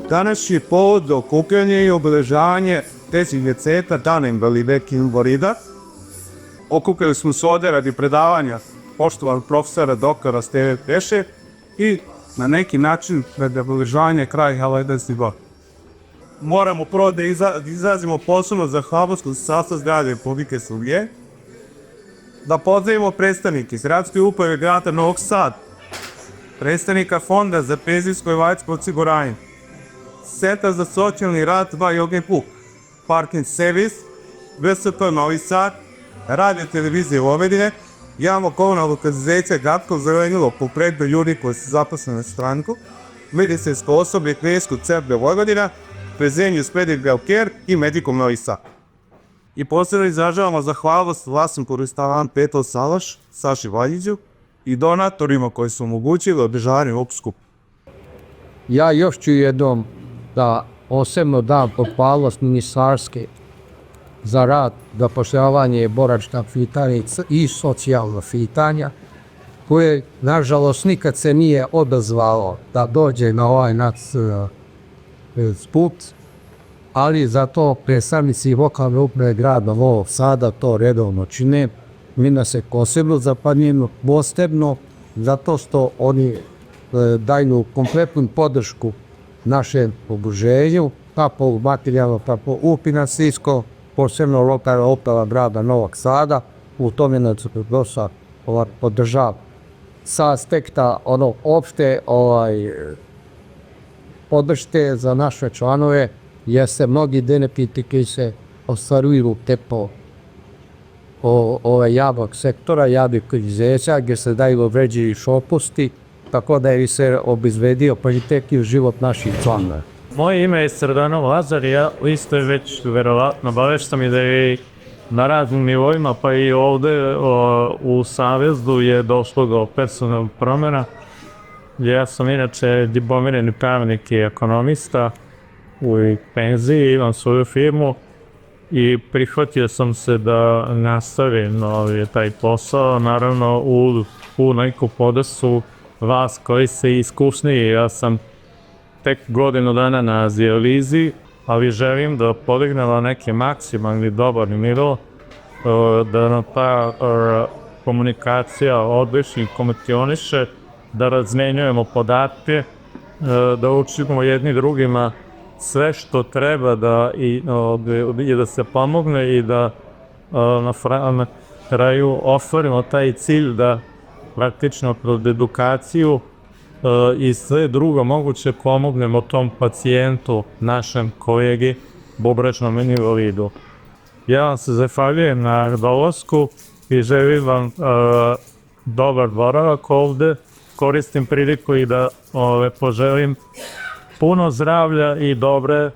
Današnji povod za okupljanje je obeležavanje 10. Dana invalida. Okupili smo se ovde radi predavanja poštovanog profesora doktora Steve Peše i na neki način radi obeležavanja kraja Helendarskih godina. Moramo prvo da izrazimo posebno zahvalnost kod sastav zgrade Republike Srbije, da pozdravimo predstavnike iz Gradske uprave grada Novog Sada, predstavnika Fonda za penzijsko i invalidsko osiguranje, Centar za socijalni rad 2 Jogi Puk, Parking servis, VSP Novi Sad, Radio televizije Vojvodine, javno komunalno preduzeće Gradsko zelenilo po pregledu ljudi koji su zaposleni na stranku, medicinsko osoblje Kliničkog centra Vojvodina, Fresenius Medical Care i Medikom Novi Sad. I posebno izražavamo zahvalnost vlasniku restorana Petar Salaš, Saši Valjiću i donatorima koji su omogućili održavanje ovog skupa. Ja još ću jednom da posebno dam pohvalnost ministarske za rad, zapošljavanje, boračka pitanja i socijalna pitanja, koje, nažalost, nikad se nije odazvalo da dođe na ovaj naš put, ali zato predstavnici lokalne uprave grada Novog Sada to redovno čine. Mi nas se posebno zapanjujemo, posebno zato što oni daju kompletnu podršku našem udruženju, kako materijalno, tako u finansijsko, posebno lokalna uprava grada Novog Sada, u tome nas dosta podržava. Sa aspekta opšte podrške za naše članove jeste mnogi benefiti koji se ostvaruju tepo javnog sektora, javnih preduzeća, gdje se daju određeni popusti, tako da je se obezbedio kvalitetniji život naših članova. Moje ime je Srdanov Lazar i ja isto je već verovatno obaveštam i da je na raznim nivoima, pa i ovde u Savezu je došlo do personalnog promjena. Ja sam inače diplomirani pravnik i ekonomista u penziji, imam svoju firmu i prihvatio sam se da nastavim taj posao, naravno u neku podršku vas koji ste iskusniji. Ja sam tek godinu dana na dijalizi, ali želim da podignem na neki maksimalni dobar nivo, da nam ta komunikacija odlično funkcioniše, da razmenjujemo podatke, da učimo jedni drugima sve što treba da se pomogne i da na kraju ostvarimo taj cilj da praktično kroz edukaciju i sve drugo moguće pomognemo tom pacijentu, našem kolegi, bobračnom invalidu. Ja vam se zahvaljujem na dolasku i želim vam dobar boravak ovde. Koristim priliku i da poželim puno zdravlja i dobre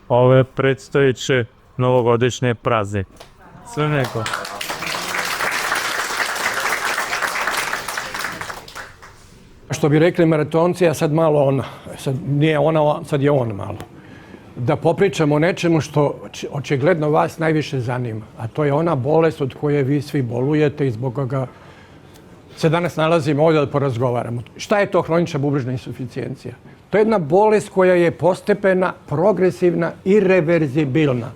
ove predstojeće novogodišnje praznike. Sve neko. Što bi rekli maratonci, a sad malo ona, sad nije ona, sad je on malo. Da popričamo o nečemu što očigledno vas najviše zanima, a to je ona bolest od koje vi svi bolujete i zbog koga se danas nalazimo ovdje da porazgovaramo. Šta je to hronična bubrežna insuficijencija? To je jedna bolest koja je postepena, progresivna i reverzibilna.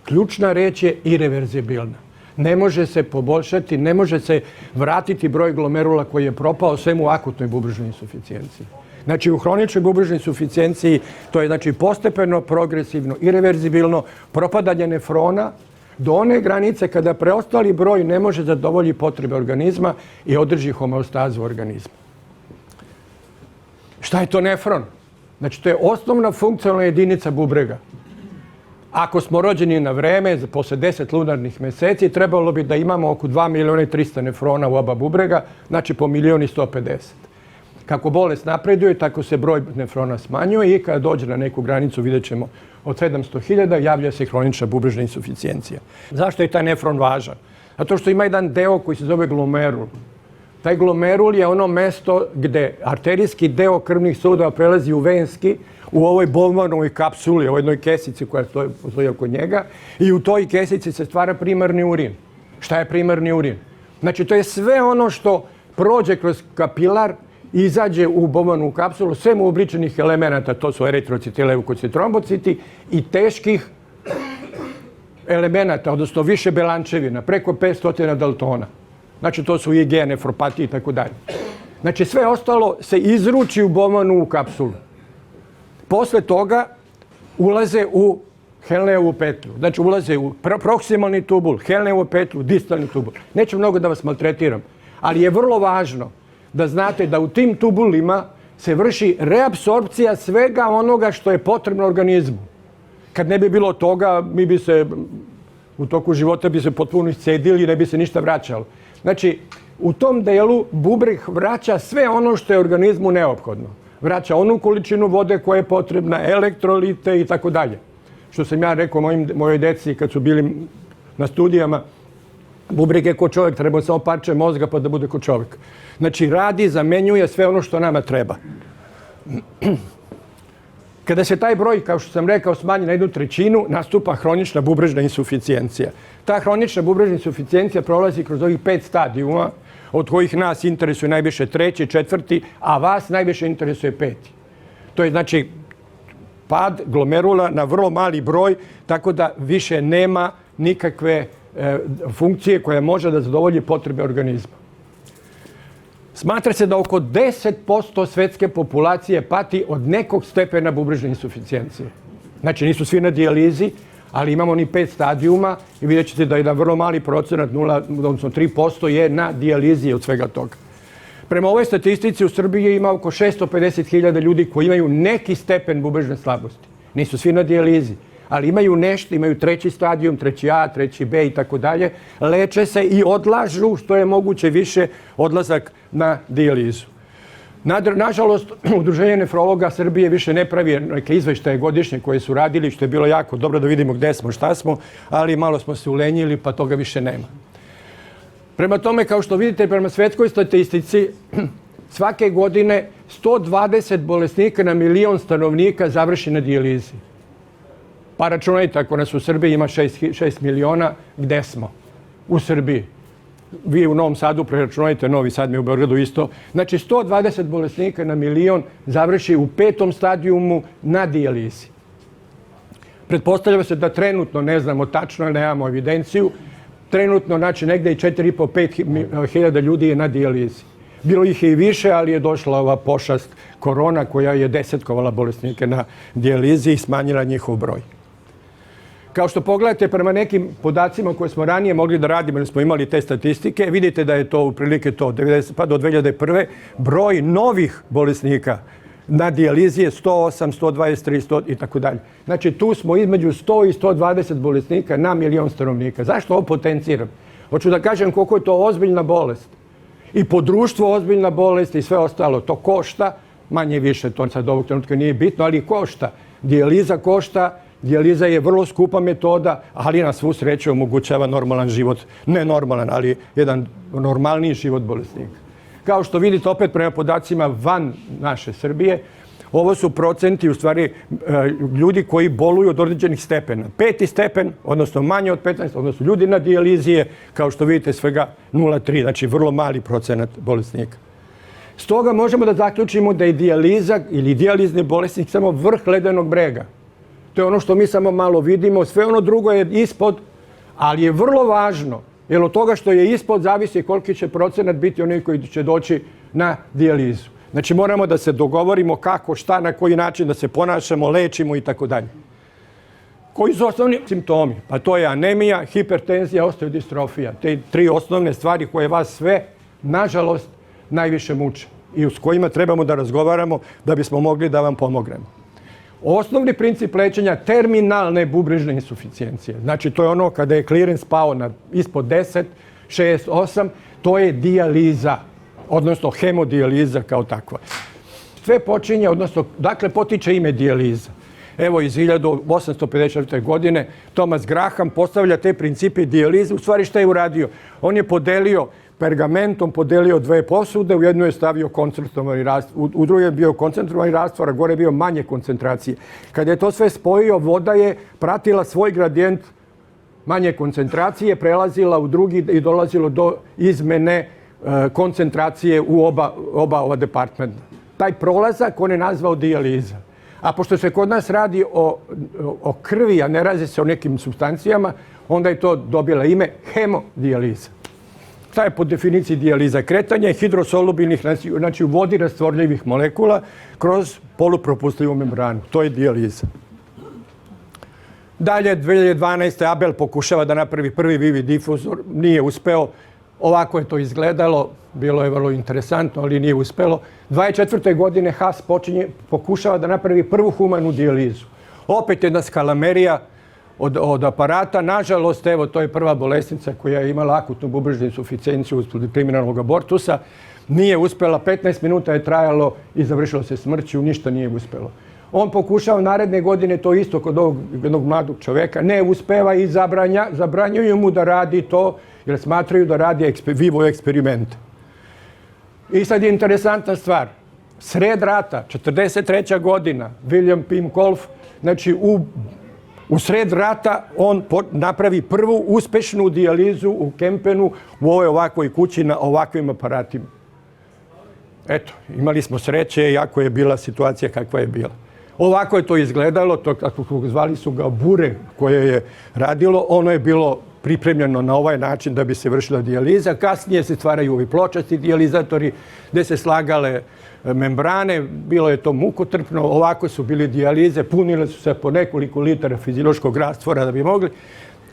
Ključna reč je irreverzibilna. Ne može se poboljšati, ne može se vratiti broj glomerula koji je propao svemu akutnoj bubrežnoj insuficijenciji. Znači, u hroničnoj bubrežnoj insuficijenciji to je znači postepeno, progresivno, irreverzibilno propadanje nefrona do one granice kada preostali broj ne može zadovoljiti potrebe organizma i održi homeostazu organizma. Šta je to nefron? Znači, to je osnovna funkcionalna jedinica bubrega. Ako smo rođeni na vreme, posle 10 lunarnih meseci, trebalo bi da imamo oko 2.300.000 nefrona u oba bubrega, znači po 1.150.000. Kako bolest napreduje, tako se broj nefrona smanjuje i kada dođe na neku granicu, vidjet ćemo od 700.000, javlja se hronična bubrežna insuficijencija. Zašto je taj nefron važan? Zato što ima jedan deo koji se zove glomerul. Taj glomerul je ono mesto gde arterijski deo krvnih sudova prelazi u venski, u ovoj Bowmanovoj kapsuli, ovoj jednoj kesici koja stoji oko njega, i u toj kesici se stvara primarni urin. Šta je primarni urin? Znači, to je sve ono što prođe kroz kapilar izađe u bombonu kapsulu sve mu uobličenih elemenata, to su eritrociti, leukociti, trombociti i teških elemenata, odnosno više belančevina, preko 500 daltona. Znači to su IgE, nefropatije i tako dalje. Znači sve ostalo se izruči u bombonu kapsulu. Posle toga ulaze u Henleovu petlju. Znači ulaze u proksimalni tubul, Henleovu petlju, distalni tubul. Neću mnogo da vas maltretiram, ali je vrlo važno da znate da u tim tubulima se vrši reapsorpcija svega onoga što je potrebno organizmu. Kad ne bi bilo toga, mi bi se u toku života bi se potpuno iscedili i ne bi se ništa vraćalo. Znači, u tom delu bubreg vraća sve ono što je organizmu neophodno. Vraća onu količinu vode koja je potrebna, elektrolite i tako dalje. Što sam ja rekao mojoj deci kad su bili na studijama, bubreg je ko čovjek, treba samo parče mozga pa da bude ko čovjek. Znači, radi, zamenjuje sve ono što nama treba. Kada se taj broj, kao što sam rekao, smanji na 1/3, nastupa hronična bubrežna insuficijencija. Ta hronična bubrežna insuficijencija prolazi kroz ovih 5 stadijuma, od kojih nas interesuje najviše 3., 4., a vas najviše interesuje 5. To je znači pad glomerula na vrlo mali broj, tako da više nema nikakve funkcije koja može da zadovolji potrebe organizma. Smatra se da oko 10% svetske populacije pati od nekog stepena bubrežne insuficijencije. Znači nisu svi na dijalizi, ali imamo ni 5 stadijuma i vidjet ćete da jedan vrlo mali procenat, 3% je na dijalizi od svega toga. Prema ovoj statistici u Srbiji ima oko 650.000 ljudi koji imaju neki stepen bubrežne slabosti. Nisu svi na dijalizi, ali imaju nešto, imaju 3. stadijum, 3A, 3B i tako dalje. Leče se i odlažu što je moguće više odlazak na dijalizu. Nažalost, Udruženje nefrologa Srbije više ne pravi neke izveštaje godišnje koje su radili, što je bilo jako dobro da vidimo gde smo, šta smo, ali malo smo se ulenjili pa toga više nema. Prema tome, kao što vidite, prema svetskoj statistici, svake godine 120 bolesnika na 1.000.000 stanovnika završi na dijalizi. Pa računajte, ako nas u Srbiji ima 6 miliona, gde smo? U Srbiji. Vi u Novom Sadu preračunajte, Novi Sad mi u Beogradu isto. Znači 120 bolesnika na 1.000.000 završi u 5. stadijumu na dijalizi. Pretpostavlja se da trenutno, ne znamo tačno, nemamo evidenciju, trenutno, znači negde i 4.500 hiljada ljudi je na dijalizi. Bilo ih je i više, ali je došla ova pošast korona koja je desetkovala bolesnike na dijalizi i smanjila njihov broj. Kao što pogledate prema nekim podacima koje smo ranije mogli da radimo, jer smo imali te statistike, vidite da je to uprilike to, pa do 2001. broj novih bolesnika na dijalizi je 108, 123, 100 i tako dalje. Znači tu smo između 100 i 120 bolesnika na 1.000.000 stanovnika. Zašto ovo potenciram? Hoću da kažem koliko je to ozbiljna bolest. I po društvu ozbiljna bolest i sve ostalo. To košta, manje više, to sad ovog trenutka nije bitno, ali košta. Dijaliza košta, dijaliza je vrlo skupa metoda, ali na svu sreću omogućava normalan život. Ne normalan, ali jedan normalniji život bolesnika. Kao što vidite, opet prema podacima van naše Srbije, ovo su procenti, u stvari, ljudi koji boluju od određenih stepena. 5. stepen, odnosno manje od 15, odnosno ljudi na dijalizi je, kao što vidite, svega 0,3, znači vrlo mali procenat bolesnika. Stoga možemo da zaključimo da je dijaliza ili dijalizni bolesnik samo vrh ledenog brega. To je ono što mi samo malo vidimo, sve ono drugo je ispod, ali je vrlo važno, jer od toga što je ispod zavisi koliki će procenat biti oni koji će doći na dijalizu. Znači moramo da se dogovorimo kako, šta, na koji način da se ponašamo, lečimo i tako dalje. Koji su osnovni simptomi? Pa to je anemija, hipertenzija, osteodistrofija. Te 3 osnovne stvari koje vas sve, nažalost, najviše muče i s kojima trebamo da razgovaramo da bismo mogli da vam pomognemo. Osnovni princip lečenja terminalne bubrežne insuficijencije. Znači to je ono kada je clearance pao na ispod 10, 6, 8, to je dijaliza, odnosno hemodijaliza kao takva. Sve počinje, odnosno, dakle, potiče ime dijaliza. Evo iz 1854. godine Thomas Graham postavlja te principe dijalize. U stvari šta je uradio? On je podelio pergamentom, podelio 2 posude, u jednu je stavio koncentrovani rastvor, u drugu je bio koncentrovani rastvor, a gore je bio manje koncentracije. Kada je to sve spojio, voda je pratila svoj gradijent manje koncentracije, prelazila u drugi i dolazilo do izmene koncentracije u oba ova departmenta. Taj prolazak on je nazvao dijaliza. A pošto se kod nas radi o krvi, a ne radi se o nekim supstancijama, onda je to dobila ime hemodijaliza. Šta je po definiciji dijaliza? Kretanje hidrosolubilnih, znači u vodi rastvorljivih molekula kroz polupropustljivu membranu. To je dijaliza. Dalje, 2012. Abel pokušava da napravi prvi vivi difuzor, nije uspeo. Ovako je to izgledalo, bilo je vrlo interesantno, ali nije uspelo. 24. godine Haas pokušava da napravi prvu humanu dijalizu. Opet jedna skalamerija od aparata. Nažalost, evo, to je prva bolesnica koja je imala akutnu bubrežnu insuficijenciju uslijed kriminalnog abortusa. Nije uspela, 15 minuta je trajalo i završilo se smrću, ništa nije uspelo. On pokušava naredne godine to isto kod ovog jednog mladog čoveka, ne uspeva i zabranjuju mu da radi to jer smatraju da radi vivo eksperimente. I sad je interesantna stvar. Sred rata, 43. godina, William P. Kolf, znači u sred rata on napravi prvu uspešnu dijalizu u Kempenu u ovoj ovakvoj kući na ovakvim aparatima. Eto, imali smo sreće, iako je bila situacija kakva je bila. Ovako je to izgledalo, to kako zvali su ga bure koje je radilo, ono je bilo pripremljeno na ovaj način da bi se vršila dijaliza. Kasnije se stvaraju ovi pločasti dijalizatori gdje se slagale membrane, bilo je to mukotrpno, ovako su bili dijalize, punile su se po nekoliko litara fiziološkog rastvora da bi mogli.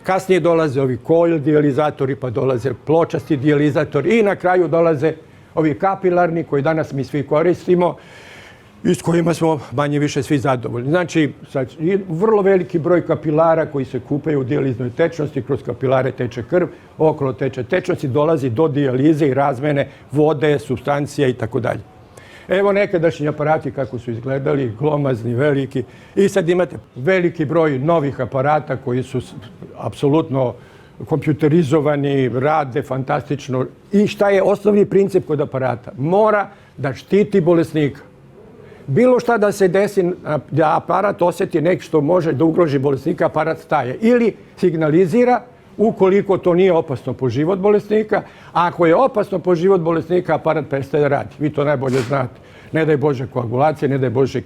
Kasnije dolaze ovi coil dijalizatori, pa dolaze pločasti dijalizatori i na kraju dolaze ovi kapilarni koji danas mi svi koristimo i s kojima smo manje više svi zadovoljni. Znači, vrlo veliki broj kapilara koji se kupaju u dijaliznoj tečnosti, kroz kapilare teče krv, okolo teče tečnosti, dolazi do dijalize i razmene vode, supstancija i tako dalje. Evo nekadašnji aparati kako su izgledali, glomazni, veliki. I sad imate veliki broj novih aparata koji su apsolutno kompjuterizovani, rade fantastično. I šta je osnovni princip kod aparata? Mora da štiti bolesnika. Bilo šta da se desi, da aparat osjeti nešto što može da ugroži bolesnika, aparat staje. Ili signalizira ukoliko to nije opasno po život bolesnika, a ako je opasno po život bolesnika, aparat prestaje da radi. Vi to najbolje znate. Ne daj Bože koagulacije, ne daj Bože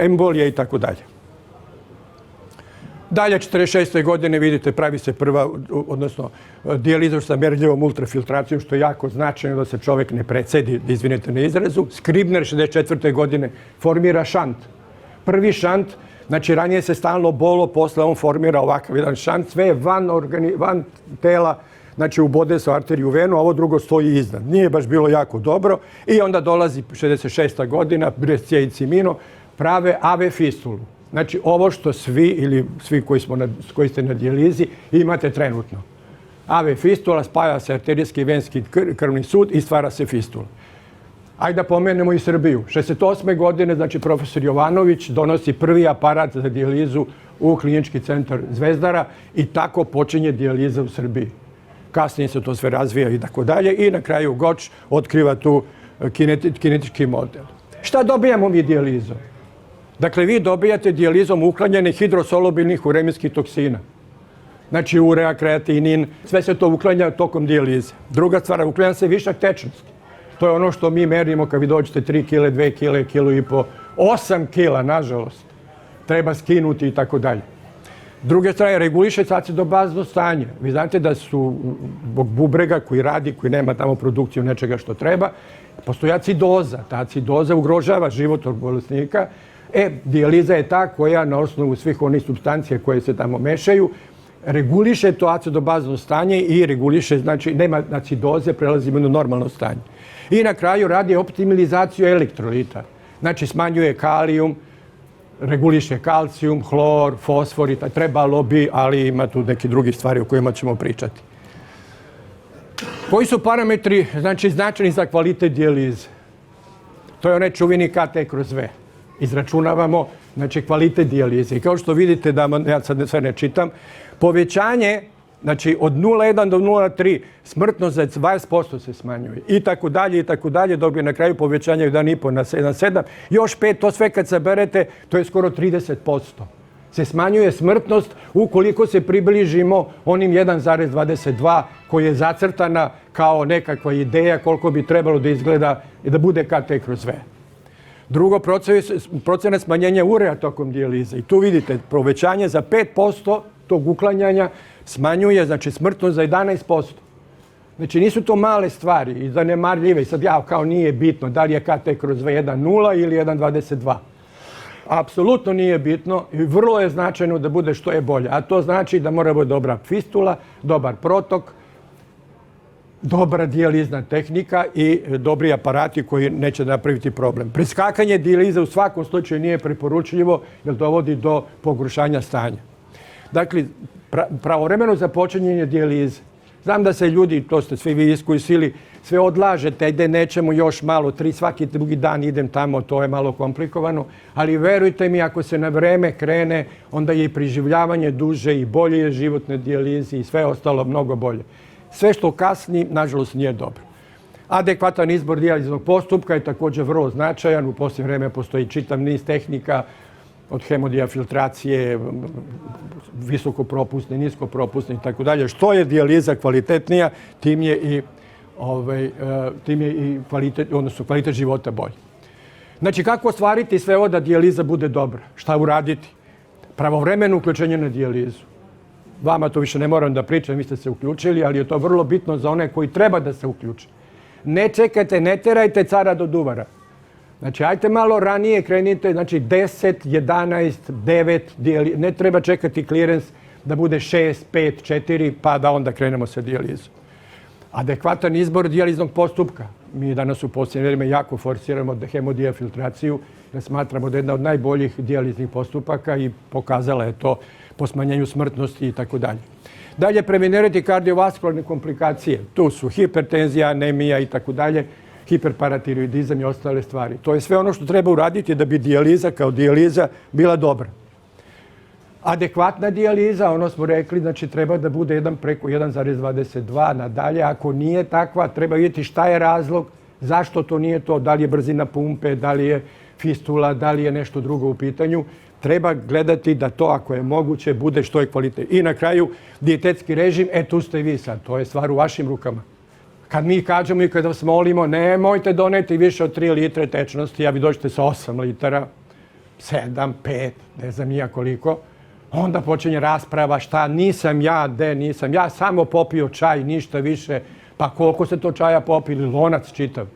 embolije i tako dalje. Dalje, 46. godine, vidite, pravi se prva, odnosno dijaliza sa merljivom ultrafiltracijom, što je jako značajno da se čovjek ne precedi, da izvinete na izrazu. Scribner 64. godine formira šant. Prvi šant, znači ranije se stalno bolo, posle on formira ovakav jedan šant, sve je van tela, znači ubode se arteriju u venu, a ovo drugo stoji iznad. Nije baš bilo jako dobro i onda dolazi 66. godina, Brescia i Cimino, prave AV fistulu. Znači ovo što svi ili svi koji ste na dijalizi imate trenutno. AV fistula, spaja se arterijski i venski krvni sud i stvara se fistula. Ajde da pomenemo i Srbiju. 68. godine, znači profesor Jovanović donosi prvi aparat za dijalizu u klinički centar Zvezdara i tako počinje dijaliza u Srbiji. Kasnije se to sve razvija i tako dalje i na kraju Goč otkriva tu kinetički model. Šta dobijamo mi dijalizom? Dakle, vi dobijate dijalizom uklanjanje hidrosolubilnih uremijskih toksina. Znači, urea, kreatinin, sve se to uklanja tokom dijalize. Druga stvar, uklanja se višak tečnosti. To je ono što mi merimo kad vi dođete 3 kile, 2 kile, kilu i po, 8 kila, nažalost. Treba skinuti i tako dalje. Druge strane, reguliše acidobazno stanje. Vi znate da su zbog bubrega koji radi, koji nema tamo produkciju nečega što treba, postoji acidoza. Ta acidoza ugrožava život od bolesnika. Dijaliza je ta koja na osnovu svih onih supstancija koje se tamo mešaju reguliše to acidobazno stanje i reguliše, znači nema acidoze, prelazimo na normalno stanje. I na kraju radi optimalizaciju elektrolita. Znači smanjuje kalijum, reguliše kalcijum, hlor, fosfor, trebalo bi, ali ima tu neki drugi stvari o kojima ćemo pričati. Koji su parametri, znači, značajni za kvalitet dijalize? To je onaj čuveni KT/V. Izračunavamo, znači, kvalitet dijalize. I kao što vidite, da ja sad sve ne čitam, povećanje, znači, od 0,1 do 0,3 smrtnost za 20% se smanjuje. I tako dalje, dobije na kraju povećanje od 1,5 na 7. Još 5, to sve kad saberete, to je skoro 30%. se smanjuje smrtnost ukoliko se približimo onim 1,22 koji je zacrtana kao nekakva ideja koliko bi trebalo da izgleda i da bude KT/V. Drugo, procenat smanjenja urea tokom dijalize. I tu vidite povećanje za 5% tog uklanjanja smanjuje, znači smrtnost za 11%. Znači nisu to male stvari i zanemarljive. I sad kao nije bitno da li je KT/V 1,0 ili 1,22. Apsolutno nije bitno i vrlo je značajno da bude što je bolje. A to znači da mora biti dobra fistula, dobar protok, dobra dijalizna tehnika i dobri aparati koji neće napraviti problem. Preskakanje dijalize u svakom slučaju nije preporučljivo jer dovodi do pogoršanja stanja. Dakle, pravovremeno započinjanje dijalize. Znam da se ljudi, to ste svi vi iskusili, sve odlažete, ide nećemo još malo, svaki drugi dan idem tamo, to je malo komplikovano, ali verujte mi, ako se na vreme krene, onda je i preživljavanje duže i bolje je život na dijalizi i sve ostalo mnogo bolje. Sve što kasni, nažalost, nije dobro. Adekvatan izbor dijaliznog postupka je također vrlo značajan. U posljednje vreme postoji čitav niz tehnika od hemodijafiltracije, visokopropusne, niskopropusne i tako dalje. Što je dijaliza kvalitetnija, tim je i kvalitet života bolji. Znači, kako ostvariti sve ovo da dijaliza bude dobra? Šta uraditi? Pravovremeno uključenje na dijalizu. Vama to više ne moram da pričam, vi ste se uključili, ali je to vrlo bitno za one koji treba da se uključe. Ne čekajte, ne terajte cara do duvara. Znači, ajte malo ranije krenite, znači 10, 11, 9, ne treba čekati clearance da bude 6, 5, 4, pa da onda krenemo sa dijalizom. Adekvatan izbor dijaliznog postupka. Mi danas u posljednje vrijeme jako forsiramo hemodijafiltraciju, jer smatramo da je jedna od najboljih dijaliznih postupaka i pokazala je to po smanjenju smrtnosti i tako dalje. Dalje, prevenirati kardiovaskularne komplikacije. Tu su hipertenzija, anemija i tako dalje, hiperparatiroidizam i ostale stvari. To je sve ono što treba uraditi da bi dijaliza kao dijaliza bila dobra. Adekvatna dijaliza, ono smo rekli, znači treba da bude preko 1,22 nadalje. Ako nije takva, treba vidjeti šta je razlog, zašto to nije to, da li je brzina pumpe, da li je fistula, da li je nešto drugo u pitanju. Treba gledati da to, ako je moguće, bude što je kvalitet. I na kraju, dijetetski režim, tu ste vi sad, to je stvar u vašim rukama. Kad mi kažemo i kad vas molimo, nemojte doneti više od 3 litre tečnosti, a vi dođete sa 8 litara, 7, 5, ne znam nija koliko, onda počinje rasprava šta nisam ja, nisam ja, samo popio čaj, ništa više, pa koliko ste to čaja popili, lonac čitav.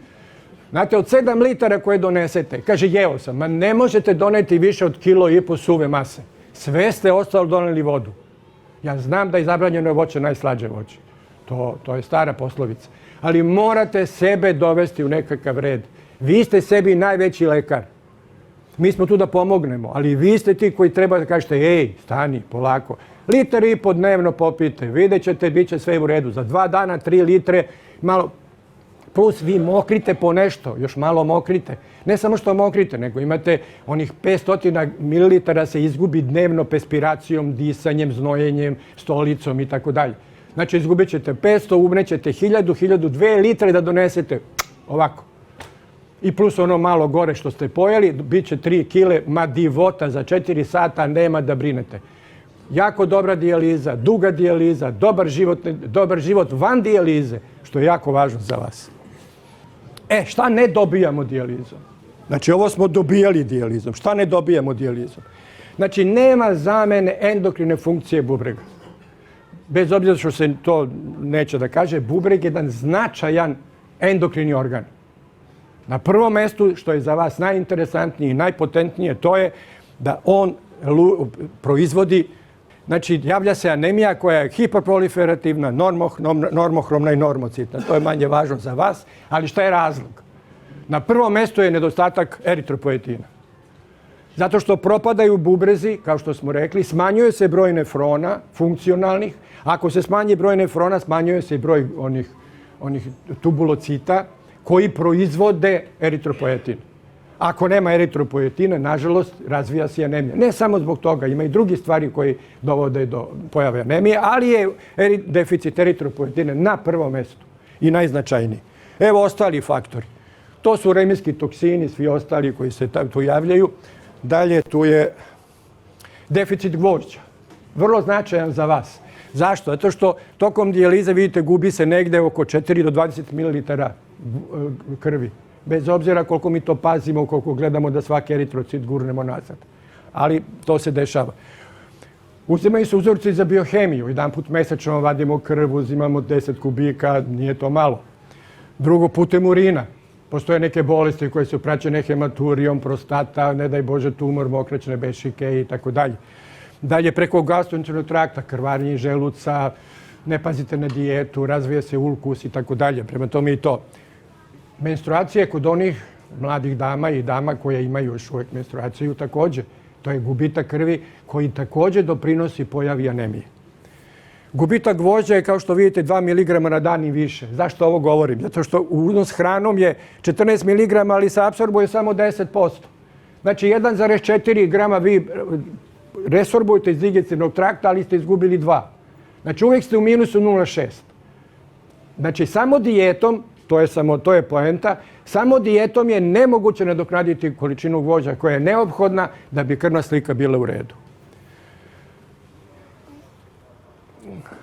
Znate, od 7 litara koje donesete, kaže jeo sam, ma ne možete doneti više od 1,5 kg suve mase. Sve ste ostalo doneli vodu. Ja znam da je zabranjeno voće najslađe voće. To je stara poslovica. Ali morate sebe dovesti u nekakav red. Vi ste sebi najveći lekar. Mi smo tu da pomognemo, ali vi ste ti koji treba da kažete, ej, stani, polako. 1,5 litara dnevno popijte, vidjet ćete, bit će sve u redu. Za 2 dana 3 litre, malo, plus vi mokrite po nešto, još malo mokrite. Ne samo što mokrite, nego imate onih 500 ml se izgubi dnevno perspiracijom, disanjem, znojenjem, stolicom i tako dalje. Znači, izgubit ćete 500, umrećete 1000, 2 litre da donesete ovako. I plus ono malo gore što ste pojeli, bit će 3 kile, ma divota, za 4 sata nema da brinete. Jako dobra dijaliza, duga dijaliza, dobar život van dijalize, što je jako važno za vas. Šta ne dobijamo dijalizom? Znači, ovo smo dobijali dijalizom. Šta ne dobijamo dijalizom? Znači, nema zamene endokrine funkcije bubrega. Bez obzira što se to neće da kaže, bubreg je jedan značajan endokrini organ. Na prvom mjestu, što je za vas najinteresantnije i najpotentnije, to je da on proizvodi, znači javlja se anemija koja je hiperproliferativna, normohromna i normocitna. To je manje važno za vas, ali šta je razlog? Na prvom mjestu je nedostatak eritropoetina. Zato što propadaju bubrezi, kao što smo rekli, smanjuje se broj nefrona funkcionalnih. Ako se smanji broj nefrona, smanjuje se i broj onih tubulocita koji proizvode eritropoetin. Ako nema eritropoetina, nažalost, razvija se anemija. Ne samo zbog toga, ima i drugi stvari koji dovode do pojave anemije, ali je deficit eritropoetina na prvom mjestu i najznačajniji. Evo ostali faktori. To su remijski toksini, svi ostali koji se tu javljaju. Dalje tu je Deficit gvožđa. Vrlo značajan za vas. Zašto? Zato što tokom dijalize, vidite, gubi se negde oko 4 do 20 ml krvi. Bez obzira koliko mi to pazimo, koliko gledamo da svaki eritrocit gurnemo nazad. Ali to se dešava. Uzimaju se uzorci za biohemiju. Jedan put mesečno vadimo krv, uzimamo 10 kubika, nije to malo. Drugo, putem urina. Postoje neke bolesti koje su praćene hematurijom, prostata, ne daj Bože tumor, mokraćne bešike i tako dalje. Dalje, preko gastroenternog trakta, krvarenje želuca, ne pazite na dijetu, razvija se ulkus i tako dalje. Prema tome i to. Menstruacija kod onih mladih dama i dama koje imaju još uvijek menstruaciju također. To je gubitak krvi koji također doprinosi pojavi anemije. Gubitak gvožđa je, kao što vidite, 2 mg na dan i više. Zašto ovo govorim? Zato što unos hranom je 14 mg, ali se apsorbuje samo 10%. Znači 1,4 grama vi resorbujete iz digestivnog trakta, ali ste izgubili 2. Znači uvijek ste u minusu 0,6. Znači samo dijetom, to je poenta, samo dijetom je nemoguće nadoknaditi količinu gvožđa koja je neophodna da bi krvna slika bila u redu.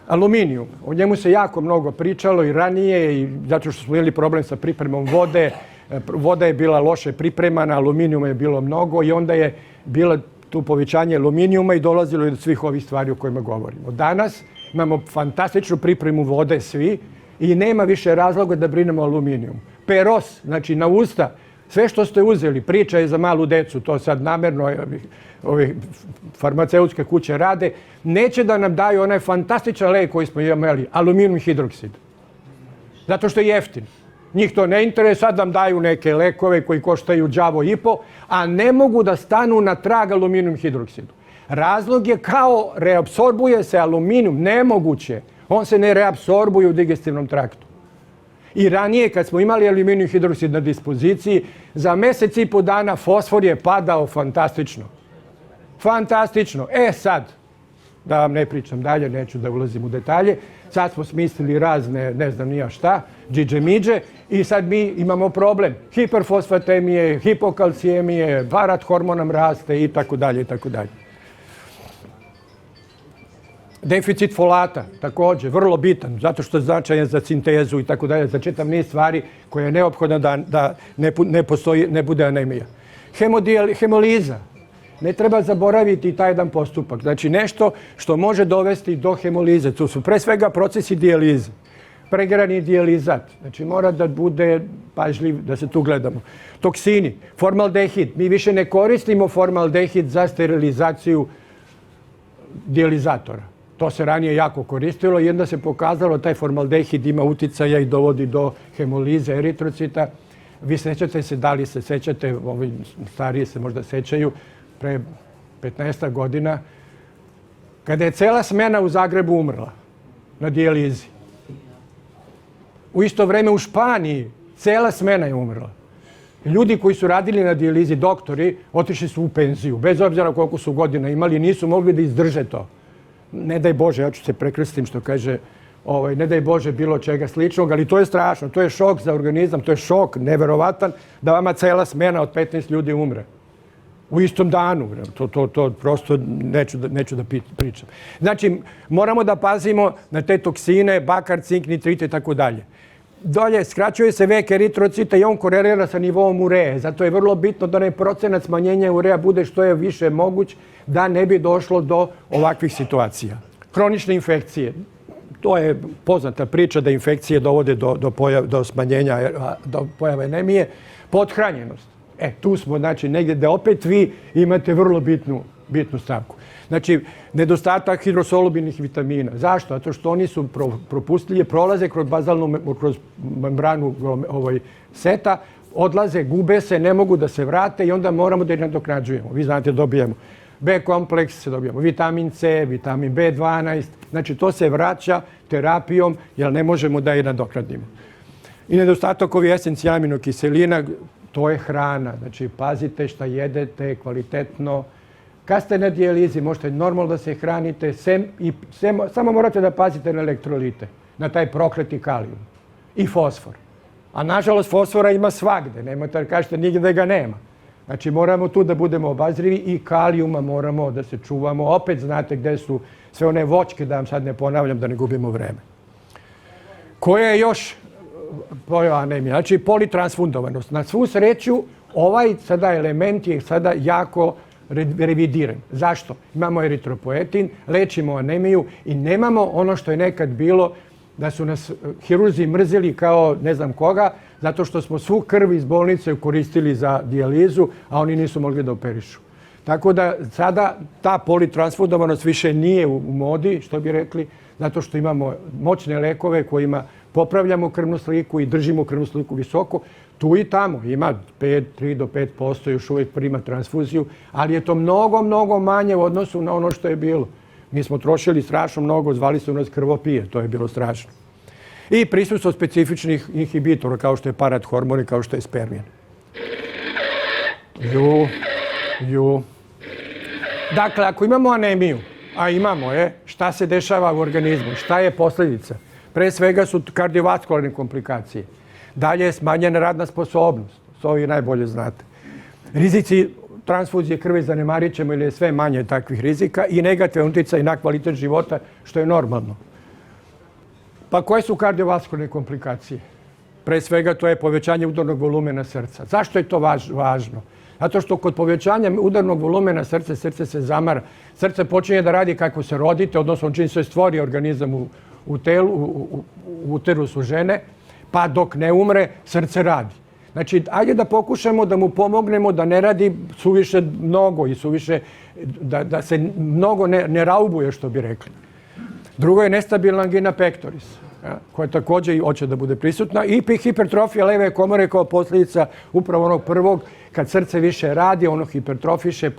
Aluminijum. O njemu se jako mnogo pričalo i ranije, i zato što smo imali problem sa pripremom vode. Voda je bila loše pripremana, aluminijuma je bilo mnogo i onda je bilo tu povećanje aluminijuma i dolazilo je do svih ovih stvari o kojima govorimo. Danas imamo fantastičnu pripremu vode svi i nema više razloga da brinemo o aluminijumu. Peros, znači na usta, sve što ste uzeli, priča je za malu decu, to sad namjerno ove farmaceutske kuće rade, neće da nam daju onaj fantastičan lek koji smo imali, aluminijum hidroksid. Zato što je jeftin. Njih to ne interesuje, sad nam daju neke lekove koji koštaju đavo i po, a ne mogu da stanu na trag aluminijum hidroksidu. Razlog je kao reapsorbuje se aluminijum, nemoguće. On se ne reapsorbuje u digestivnom traktu. I ranije kad smo imali aluminijum hidroksid na dispoziciji, za mjesec i po dana fosfor je padao fantastično. Fantastično. Sad, da vam ne pričam dalje, neću da ulazim u detalje, sad smo smislili razne, ne znam nija šta, džiđe-miđe i sad mi imamo problem. Hiperfosfatemije, hipokalcijemije, varat hormonam raste i tako dalje i tako dalje. Deficit folata, također, vrlo bitan, zato što je značajan za sintezu i tako dalje, za čitav niz stvari koje je neophodno da ne bude anemija. Hemoliza. Ne treba zaboraviti taj jedan postupak. Znači nešto što može dovesti do hemolize. To su pre svega procesi dijalize. Pregrani dijalizat. Znači mora da bude pažljiv, da se tu gledamo. Toksini, formaldehid. Mi više ne koristimo formaldehid za sterilizaciju dijalizatora. To se ranije jako koristilo i onda se pokazalo taj formaldehid ima uticaja i dovodi do hemolize eritrocita. Vi sećate se, da li se sećate, ovi stariji se možda sećaju, pre 15 godina, kada je cela smena u Zagrebu umrla na dijalizi. U isto vreme u Španiji cela smena je umrla. Ljudi koji su radili na dijalizi, doktori, otišli su u penziju. Bez obzira koliko su godina imali, nisu mogli da izdrže to. Ne daj Bože, ja ću se prekrstim što kaže, ne daj Bože bilo čega sličnog, ali to je strašno. To je šok za organizam, to je šok neverovatan da vama cela smena od 15 ljudi umre. U istom danu. To prosto neću da pričam. Znači, moramo da pazimo na te toksine, bakar, cink, nitrite i tako dalje. Dolje, skraćuje se vek eritrocita i on korelira sa nivoom ureje. Zato je vrlo bitno da onaj procenat smanjenja ureja bude što je više moguć da ne bi došlo do ovakvih situacija. Hronične infekcije. To je poznata priča da infekcije dovode do smanjenja, do pojave anemije. Pothranjenost. Tu smo, znači, negdje da opet vi imate vrlo bitnu stavku. Znači, nedostatak hidrosolubilnih vitamina. Zašto? Zato što oni su propustljivi, prolaze kroz membranu seta, odlaze, gube se, ne mogu da se vrate i onda moramo da ih nadoknađujemo. Vi znate, dobijemo B kompleks, dobijemo vitamin C, vitamin B12. Znači, to se vraća terapijom jer ne možemo da ih nadoknadimo. I nedostatak ovih esencijalnih aminokiselina, to je hrana. Znači, pazite šta jedete, kvalitetno. Kad ste na dijalizi, možete normalno da se hranite, samo morate da pazite na elektrolite, na taj prokleti kalijum i fosfor. A nažalost, fosfora ima svagde, nemojte da kažete nigdje da ga nema. Znači moramo tu da budemo obazrivi i kalijuma moramo da se čuvamo. Opet znate gde su sve one voćke, da vam sad ne ponavljam, da ne gubimo vreme. Koja je još pojava anemija? Znači politransfundovanost. Na svu sreću ovaj sada element je sada jako revidiran. Zašto? Imamo eritropoetin, lečimo anemiju i nemamo ono što je nekad bilo da su nas hirurzi mrzeli kao ne znam koga, zato što smo svu krv iz bolnice koristili za dijalizu, a oni nisu mogli da operišu. Tako da sada ta politransfundovanost više nije u modi, što bi rekli, zato što imamo moćne lekove kojima popravljamo krvnu sliku i držimo krvnu sliku visoko. Tu i tamo ima 3 do 5% još uvijek prima transfuziju, ali je to mnogo, mnogo manje u odnosu na ono što je bilo. Mi smo trošili strašno mnogo, zvali su nas krvopije, to je bilo strašno. I prisustvo specifičnih inhibitora, kao što je parathormon i kao što je spermin. Dakle, ako imamo anemiju, a imamo je, šta se dešava u organizmu? Šta je posljedica? Pre svega su kardiovaskularne komplikacije. Dalje je smanjena radna sposobnost. To vi najbolje znate. Rizici transfuzije krvi zanemarit ćemo ili je sve manje takvih rizika i negativan utjecaj na kvalitet života, što je normalno. Pa koje su kardiovaskularne komplikacije? Pre svega to je povećanje udarnog volumena srca. Zašto je to važno? Zato što kod povećanja udarnog volumena srca, srce se zamara. Srce počinje da radi kako se rodite, odnosno čim se stvori organizam u telu, u uterusu žene, pa dok ne umre, srce radi. Znači, ajde da pokušamo da mu pomognemo da ne radi suviše mnogo i suviše, da se mnogo ne raubuje, što bi rekli. Drugo je nestabilna angina pectoris, koja također i hoće da bude prisutna, i hipertrofija leve komore kao posljedica upravo onog prvog, kad srce više radi, ono hipertrofiše,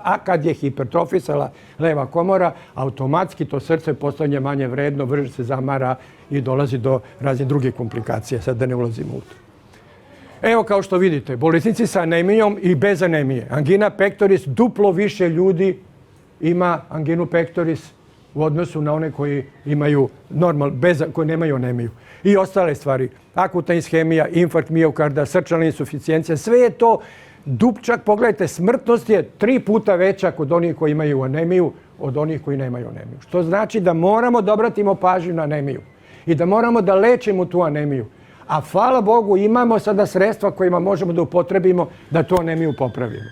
a kad je hipertrofisala leva komora, automatski to srce postane manje vredno, brže se zamara i dolazi do raznih drugih komplikacija, sad da ne ulazimo u to. Evo kao što vidite, bolesnici sa anemijom i bez anemije. Angina pectoris, duplo više ljudi ima anginu pectoris u odnosu na one koji imaju koji nemaju anemiju. I ostale stvari, akutna ishemija, infarkt miokarda, srčana insuficijencija, sve je to dupčak. Pogledajte, smrtnost je 3 puta veća kod onih koji imaju anemiju od onih koji nemaju anemiju. Što znači da moramo da obratimo pažnju na anemiju i da moramo da lečimo tu anemiju. A hvala Bogu imamo sada sredstva kojima možemo da upotrebimo da tu anemiju popravimo.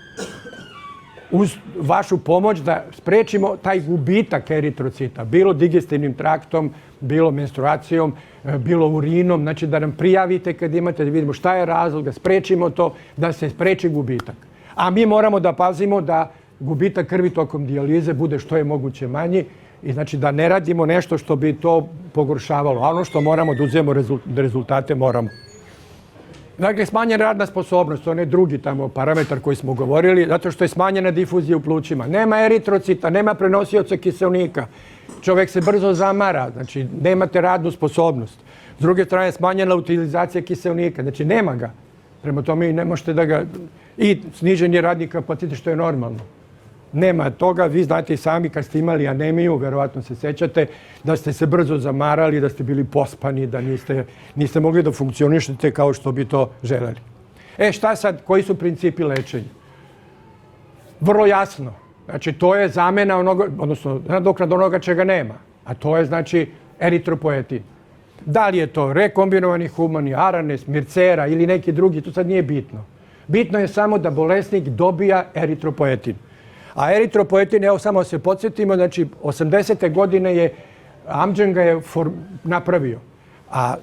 Uz vašu pomoć da sprečimo taj gubitak eritrocita, bilo digestivnim traktom, bilo menstruacijom, bilo urinom, znači da nam prijavite kad imate, da vidimo šta je razlog, da sprečimo to, da se spreči gubitak. A mi moramo da pazimo da gubitak krvi tokom dijalize bude što je moguće manji i znači da ne radimo nešto što bi to pogoršavalo. A ono što moramo da uzmemo rezultate moramo. Dakle, smanjena radna sposobnost, to je drugi tamo parametar koji smo govorili, zato što je smanjena difuzija u plućima. Nema eritrocita, nema prenosioca kiseonika. Čovjek se brzo zamara, znači nemate radnu sposobnost. S druge strane, smanjena utilizacija kiseonika, znači nema ga. Prema tome ne možete da ga... I snižen je radni kapacitet, što je normalno. Nema toga, vi znate i sami kad ste imali anemiju, verovatno se sećate, da ste se brzo zamarali, da ste bili pospani, da niste mogli da funkcionišete kao što bi to želeli. Šta sad, koji su principi lečenja? Vrlo jasno. Znači, to je zamena onoga, odnosno nadoknad onoga čega nema. A to je, znači, eritropoetin. Da li je to rekombinovani humani, aranes, mircera ili neki drugi, to sad nije bitno. Bitno je samo da bolesnik dobija eritropoetin. A eritropoetin, evo samo se podsjetimo, znači 80. godine je Amgen ga je napravio. A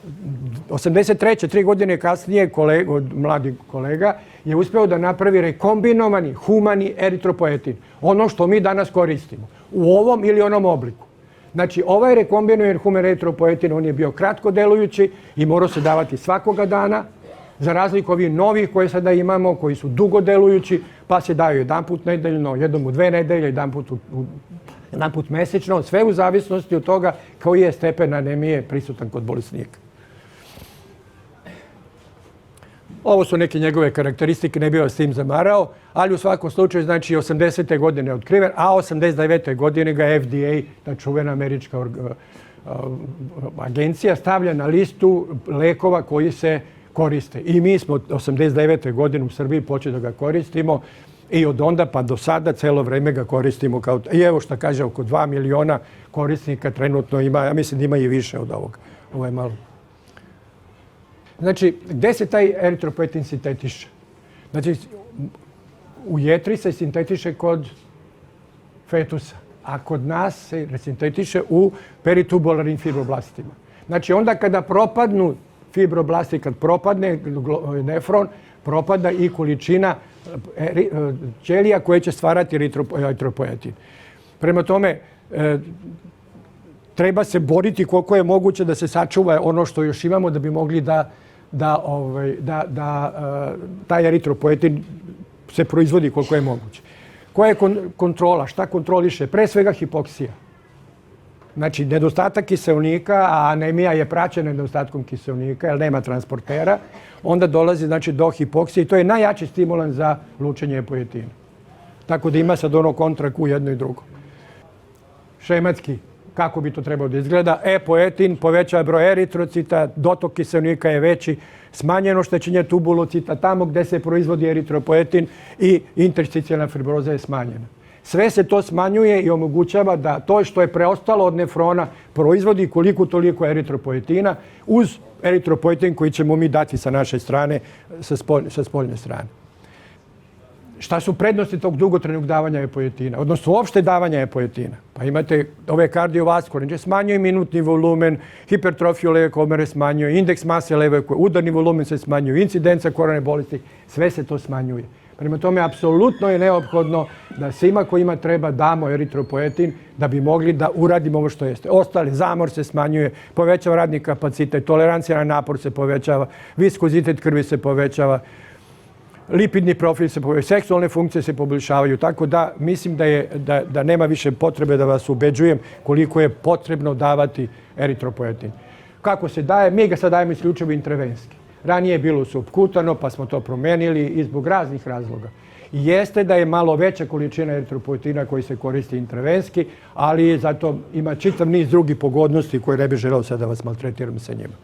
83. 3 godine kasnije od mladih kolega je uspeo da napravi rekombinovani humani eritropoetin. Ono što mi danas koristimo. U ovom ili onom obliku. Znači ovaj rekombinovani humani eritropoetin, on je bio kratko delujući i morao se davati svakoga dana. Za razliku ovih novih koje sada imamo, koji su dugo delujući, pa se daju jedanput nedeljno, jednom u 2 nedelje, jedanput mesečno, sve u zavisnosti od toga koji je stepen anemije prisutan kod bolesnika. Ovo su neke njegove karakteristike, ne bih vas s tim zamarao, ali u svakom slučaju, znači 80. godine je otkriven, a 89. godine ga FDA, ta čuvena američka agencija, stavlja na listu lekova koriste. I mi smo 89. godine u Srbiji počeli da ga koristimo i od onda pa do sada celo vreme ga koristimo. I evo što kaže, oko 2 miliona korisnika trenutno ima, ja mislim da ima i više od ovoga. Ovo je malo. Znači, gde se taj eritropoetin sintetiše? Znači, u jetri se sintetiše kod fetusa, a kod nas se sintetiše u peritubularnim fibroblastima. Znači, onda kada propadnu fibroblasti, kad propadne nefron, propada i količina ćelija koje će stvarati eritropoetin. Prema tome, treba se boriti koliko je moguće da se sačuva ono što još imamo da bi mogli da taj eritropoetin se proizvodi koliko je moguće. Koja je kontrola? Šta kontroliše? Pre svega hipoksija. Znači, nedostatak kiseonika, a anemija je praćena nedostatkom kiseonika, jer nema transportera, onda dolazi do hipoksije i to je najjači stimulan za lučenje epoetina. Tako da ima sad ono kontrak u jedno i drugo. Šematski, kako bi to trebalo da izgleda? Epoetin povećava broj eritrocita, dotok kiseonika je veći, smanjeno oštećenje tubulocita, tamo gde se proizvodi eritropoetin i intersticijalna fibroza je smanjena. Sve se to smanjuje i omogućava da to što je preostalo od nefrona proizvodi koliko toliko eritropoetina uz eritropoetin koji ćemo mi dati sa naše strane, sa spoljne strane. Šta su prednosti tog dugotrajnog davanja epoetina, odnosno uopšte davanja epoetina? Pa imate ove kardiovaskularne, smanjuje minutni volumen, hipertrofiju leve komore smanjuje, indeks mase leve, udarni volumen se smanjuje, incidenca koronarne bolesti, sve se to smanjuje. Prema tome, apsolutno je neophodno da svima kojima treba damo eritropoetin da bi mogli da uradimo ovo što jeste. Ostali, zamor se smanjuje, povećava radni kapacitet, tolerancija na napor se povećava, viskozitet krvi se povećava, lipidni profil se povećava, seksualne funkcije se poboljšavaju. Tako da mislim da nema više potrebe da vas ubeđujem koliko je potrebno davati eritropoetin. Kako se daje? Mi ga sad dajemo isključivo intravenski. Ranije je bilo supkutano, pa smo to promenili i zbog raznih razloga. Jeste da je malo veća količina eritropoetina koji se koristi intravenski, ali zato ima čitav niz drugih pogodnosti koje ne bih želeo sad da vas maltretiram sa njima.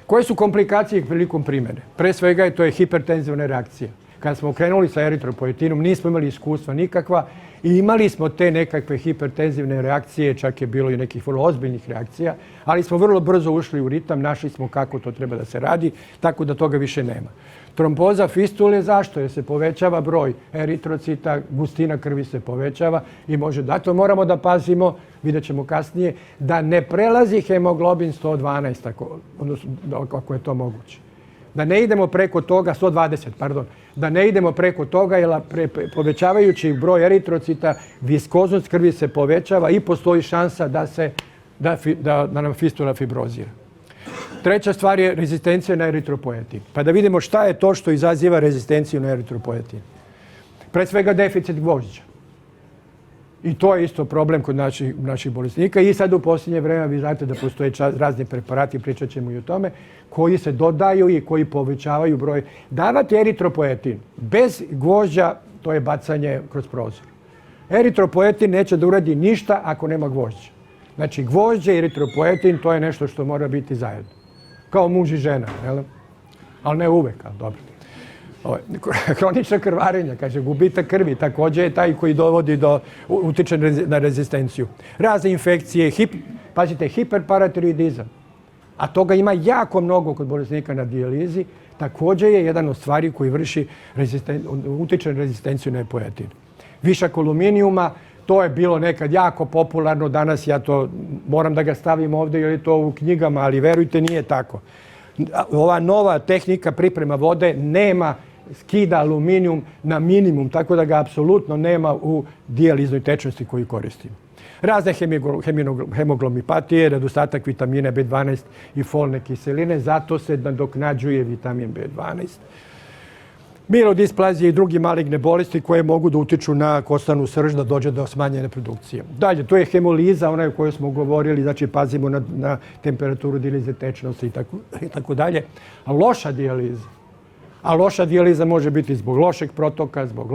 Koje su komplikacije prilikom primjene? Pre svega to je hipertenzivna reakcija. Kada smo krenuli sa eritropoetinom nismo imali iskustva nikakva i imali smo te nekakve hipertenzivne reakcije, čak je bilo i nekih vrlo ozbiljnih reakcija, ali smo vrlo brzo ušli u ritam, našli smo kako to treba da se radi, tako da toga više nema. Tromboza fistule, zašto? Jer se povećava broj eritrocita, gustina krvi se povećava i može da to moramo da pazimo, vidjet ćemo kasnije, da ne prelazi hemoglobin 112, odnosno ako je to moguće. Da ne idemo preko toga, 120, pardon, da ne idemo preko toga, jer povećavajući broj eritrocita, viskoznost krvi se povećava i postoji šansa da nam fistula fibrozira. Treća stvar je rezistencija na eritropoetin. Pa da vidimo šta je to što izaziva rezistenciju na eritropoetin. Pre svega deficit gvožđa. I to je isto problem kod naših bolesnika. I sad u posljednje vreme vi znate da postoje razni preparati, pričat ćemo i o tome, koji se dodaju i koji povećavaju broj. Davati eritropoetin bez gvožđa, to je bacanje kroz prozor. Eritropoetin neće da uradi ništa ako nema gvožđa. Znači, gvožđe i eritropoetin, to je nešto što mora biti zajedno. Kao muž i žena, jel? Ali ne uvek, ali dobro. Hronično krvarenje, kaže, gubitak krvi, također je taj koji dovodi utiče na rezistenciju. Razne infekcije, pazite, hiperparatiroidizam, a toga ima jako mnogo kod bolesnika na dijalizi, također je jedan od stvari koji utiče na rezistenciju na epoetin. Višak aluminijuma, to je bilo nekad jako popularno, danas ja to moram da ga stavim ovdje jer je to u knjigama, ali verujte nije tako. Ova nova tehnika priprema vode skida aluminijum na minimum, tako da ga apsolutno nema u dijaliznoj tečnosti koju koristimo. Razne hemoglobinopatije, nedostatak vitamina B12 i folne kiseline, zato se nadoknađuje vitamin B12. Milodisplazije i drugi maligne bolesti koje mogu da utiču na kostanu srž da dođe do smanjene produkcije. Dalje, to je hemoliza, ona o kojoj smo govorili, znači pazimo na temperaturu dijalize tečnosti i tako dalje. A loša dijaliza, A loša dijaliza može biti zbog lošeg protoka, zbog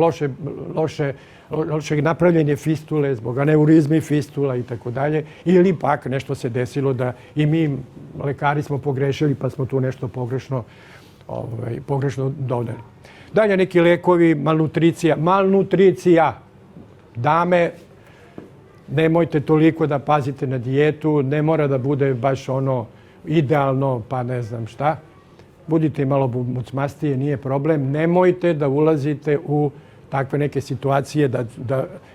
lošeg napravljenja fistule, zbog aneurizme fistula i tako dalje. Ili pak nešto se desilo da i mi, lekari, smo pogrešili pa smo tu nešto pogrešno dodali. Dalje neki lekovi, malnutricija. Dame, nemojte toliko da pazite na dijetu, ne mora da bude baš ono idealno, pa ne znam šta. Budite malo mucmastije, nije problem. Nemojte da ulazite u takve neke situacije,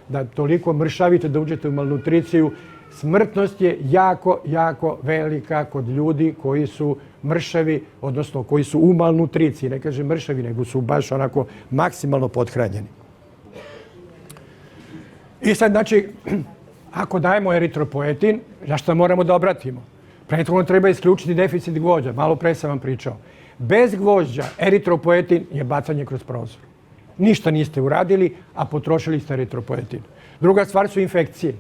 da toliko mršavite, da uđete u malnutriciju. Smrtnost je jako, jako velika kod ljudi koji su mršavi, odnosno koji su u malnutriciji. Ne kažem mršavi, nego su baš onako maksimalno pothranjeni. I sad, znači, ako dajemo eritropoetin, na šta moramo da obratimo? Prethodno treba isključiti deficit gvožđa. Malo pre sam vam pričao. Bez gvožđa eritropoetin je bacanje kroz prozor. Ništa niste uradili, a potrošili ste eritropoetin. Druga stvar su infekcije.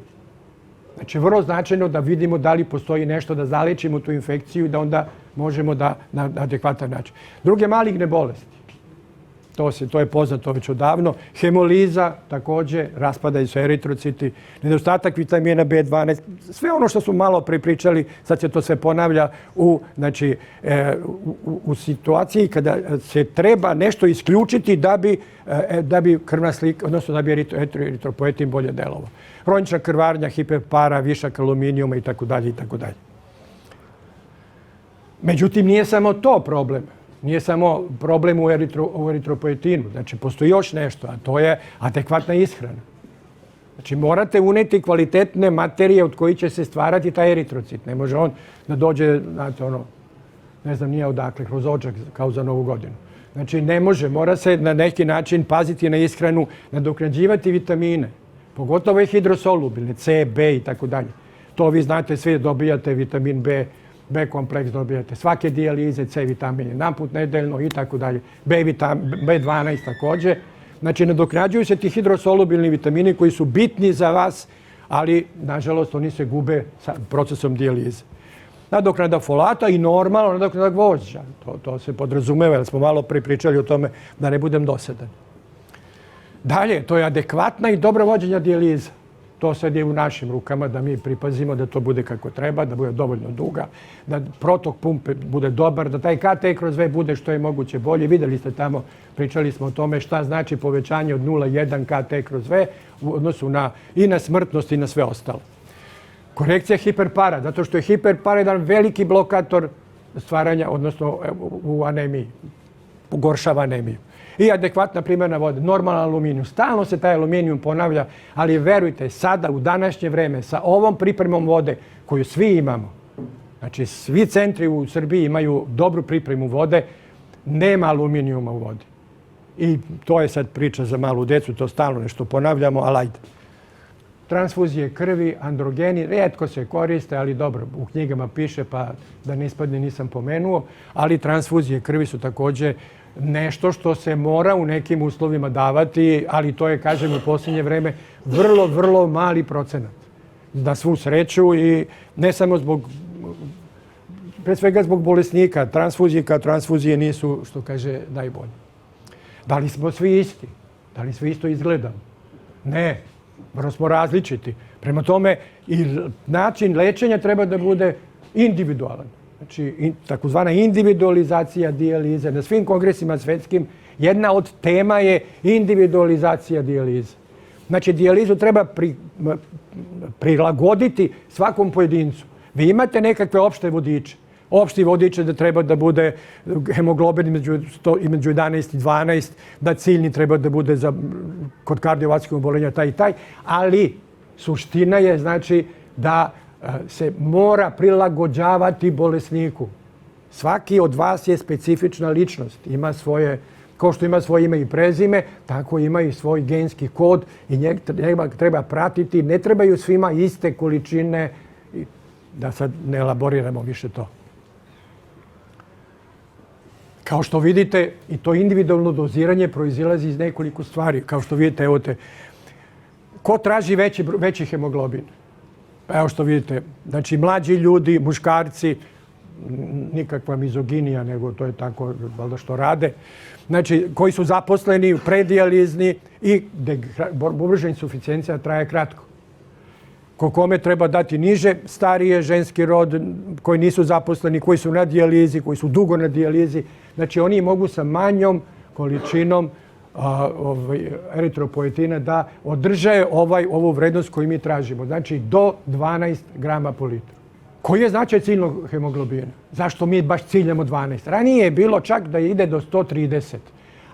Znači, vrlo značajno da vidimo da li postoji nešto da zalečimo tu infekciju i da onda možemo da na adekvatan način. Druge maligne bolesti. To je poznato već odavno. Hemoliza, također, raspadaju se eritrociti, nedostatak vitamina B12, sve ono što smo malo prepričali, sad se to sve ponavlja u situaciji kada se treba nešto isključiti da bi krvna slika, odnosno da bi eritropoetin bolje delovao. Hronična krvarnja, hiperpara, višak aluminijuma itd. Međutim, nije samo to problem. Nije samo problem u eritropoetinu. Znači, postoji još nešto, a to je adekvatna ishrana. Znači, morate uneti kvalitetne materije od kojih će se stvarati taj eritrocit. Ne može on da dođe, znate, ne znam nije odakle, kroz očak, kao za Novu godinu. Znači, ne može. Mora se na neki način paziti na ishranu, nadoknađivati vitamine. Pogotovo je hidrosolubilne, C, B i tako dalje. To vi znate, svi dobijate vitamin B kompleks dobijate svake dijalize, C vitamin jedanput nedeljno i tako dalje. B12 također. Znači, nadoknađuju se ti hidrosolubilni vitamini koji su bitni za vas, ali, nažalost, oni se gube sa procesom dijalize. Nadoknada folata i normalno nadoknada gvožđa. To se podrazumeva, jer smo malo pričali o tome da ne budem dosadan. Dalje, to je adekvatna i dobro vođenja dijaliza. To sad je u našim rukama da mi pripazimo da to bude kako treba, da bude dovoljno duga, da protok pumpe bude dobar, da taj KT/V bude što je moguće bolje. Vidjeli ste tamo, pričali smo o tome šta znači povećanje od 0,1 KT/V u odnosu i na smrtnost i na sve ostalo. Korekcija hiperpara, zato što je hiperpara jedan veliki blokator stvaranja, odnosno u anemiji, pogoršava anemiju. I adekvatna primjena vode, normalan aluminijum. Stalno se taj aluminijum ponavlja, ali verujte, sada u današnje vreme sa ovom pripremom vode koju svi imamo, znači svi centri u Srbiji imaju dobru pripremu vode, nema aluminijuma u vodi. I to je sad priča za malu decu, to stalno nešto ponavljamo, ali ajde. Transfuzije krvi, androgeni, rijetko se koriste, ali dobro, u knjigama piše, pa da ne ispadne nisam pomenuo, ali transfuzije krvi su također nešto što se mora u nekim uslovima davati, ali to je, kažem, u posljednje vreme vrlo, vrlo mali procenat. Na svu sreću i ne samo pre svega zbog bolesnika. Transfuzije nisu, što kaže, najbolje. Da li smo svi isti? Da li svi isto izgledamo? Ne, vrlo smo različiti. Prema tome, i način lečenja treba da bude individualan. Znači, takozvana individualizacija dijalize. Na svim kongresima svetskim jedna od tema je individualizacija dijalize. Znači, dijalizu treba prilagoditi svakom pojedincu. Vi imate nekakve opšte vodiče. Opšti vodiče da treba da bude hemoglobin između 11 i 12, da ciljni treba da bude kod kardiovaskularnog oboljenja taj i taj, ali suština je znači da se mora prilagođavati bolesniku. Svaki od vas je specifična ličnost. Ima svoje, kao što ima svoje ime i prezime, tako ima i svoj genski kod i njega treba pratiti. Ne trebaju svima iste količine, da sad ne elaboriramo više to. Kao što vidite, i to individualno doziranje proizilazi iz nekoliko stvari. Kao što vidite, evo te, ko traži veći hemoglobin? Evo što vidite, znači mlađi ljudi, muškarci, nikakva mizoginija, nego to je tako valjda što rade. Znači, koji su zaposleni, predijalizni i gde bubrečna insuficijencija traje kratko. Kome treba dati niže, starije, ženski rod, koji nisu zaposleni, koji su na dijalizi, koji su dugo na dijalizi. Znači, oni mogu sa manjom količinom eritropoetina da održe ovu vrednost koju mi tražimo. Znači, do 12 grama po litru. Koji je značaj ciljnog hemoglobina? Zašto mi baš ciljamo 12? Ranije je bilo čak da ide do 130.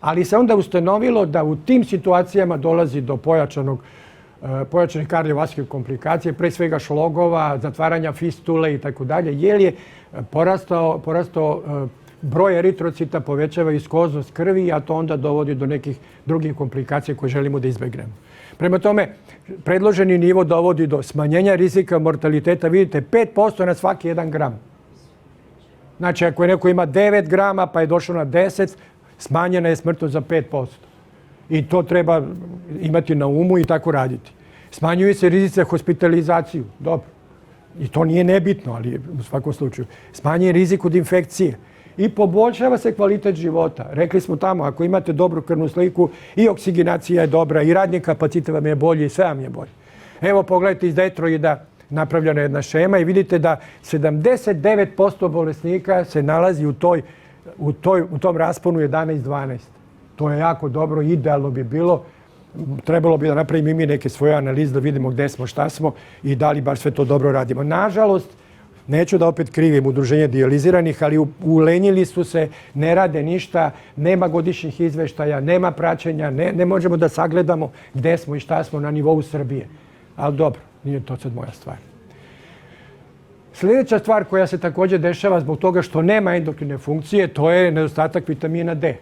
Ali se onda ustanovilo da u tim situacijama dolazi do pojačanih kardiovaskularnih komplikacija, pre svega šlogova, zatvaranja fistule i tako dalje, jer je porastao broj eritrocita, povećava viskoznost krvi, a to onda dovodi do nekih drugih komplikacija koje želimo da izbegnemo. Prema tome, predloženi nivo dovodi do smanjenja rizika mortaliteta, vidite, 5% na svaki 1 gram. Znači, ako je neko ima 9 grama pa je došao na 10, smanjena je smrtnost za 5%. I to treba imati na umu i tako raditi. Smanjuju se rizici za hospitalizaciju. Dobro. I to nije nebitno, ali u svakom slučaju. Smanjuje rizik od infekcije. I poboljšava se kvalitet života. Rekli smo tamo, ako imate dobru krvnu sliku, i oksigenacija je dobra, i radni kapacitet vam je bolji, i sve vam je bolje. Evo, pogledajte iz Detroida napravljena jedna šema i vidite da 79% bolesnika se nalazi u tom rasponu 11-12. To je jako dobro, idealno bi bilo. Trebalo bi da napravimo i mi neke svoje analize, da vidimo gde smo, šta smo i da li baš sve to dobro radimo. Nažalost, neću da opet krivim udruženje dijaliziranih, ali ulenjili su se, ne rade ništa, nema godišnjih izveštaja, nema praćenja, ne možemo da sagledamo gde smo i šta smo na nivou Srbije. Ali dobro, nije to sad moja stvar. Sljedeća stvar koja se također dešava zbog toga što nema endokrine funkcije, to je nedostatak vitamina D.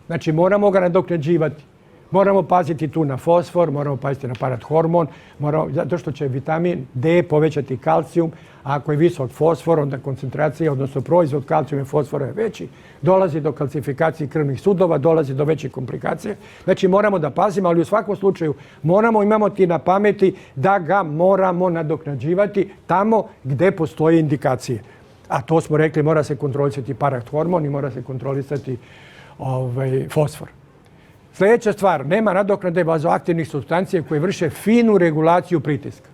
Znači, moramo ga nadoknađivati. Moramo paziti tu na fosfor, moramo paziti na parathormon, zato što će vitamin D povećati kalcijum, a ako je visok fosfor, onda koncentracija, odnosno proizvod kalcijuma i fosfora je veći, dolazi do kalcifikacije krvnih sudova, dolazi do većih komplikacija. Znači, moramo da pazimo, ali u svakom slučaju moramo imati na pameti da ga moramo nadoknađivati tamo gde postoje indikacije. A to smo rekli, mora se kontrolisati parathormon i mora se kontrolisati fosfor. Sljedeća stvar, nema nadoknade vazoaktivnih supstancija koje vrše finu regulaciju pritiska.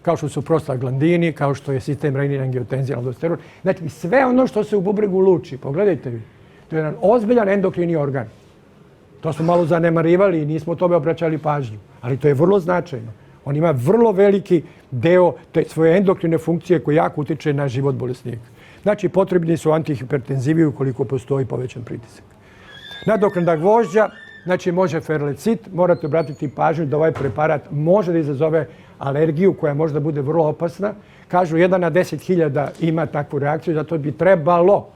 Kao što su prostaglandini, kao što je sistem renin-angiotenzija, aldosteron. Znači, sve ono što se u bubregu luči, pogledajte vi, to je jedan ozbiljan endokrini organ. To smo malo zanemarivali i nismo tome obraćali pažnju. Ali to je vrlo značajno. On ima vrlo veliki deo te svoje endokrine funkcije koji jako utiče na život bolesnika. Znači, potrebni su antihipertenzivi ukoliko postoji povećan pritisak. Nadoknada gvožđa, znači može ferlecit, morate obratiti pažnju da ovaj preparat može da izazove alergiju koja možda bude vrlo opasna. Kažu 1 na 10.000 ima takvu reakciju, zato bi trebalo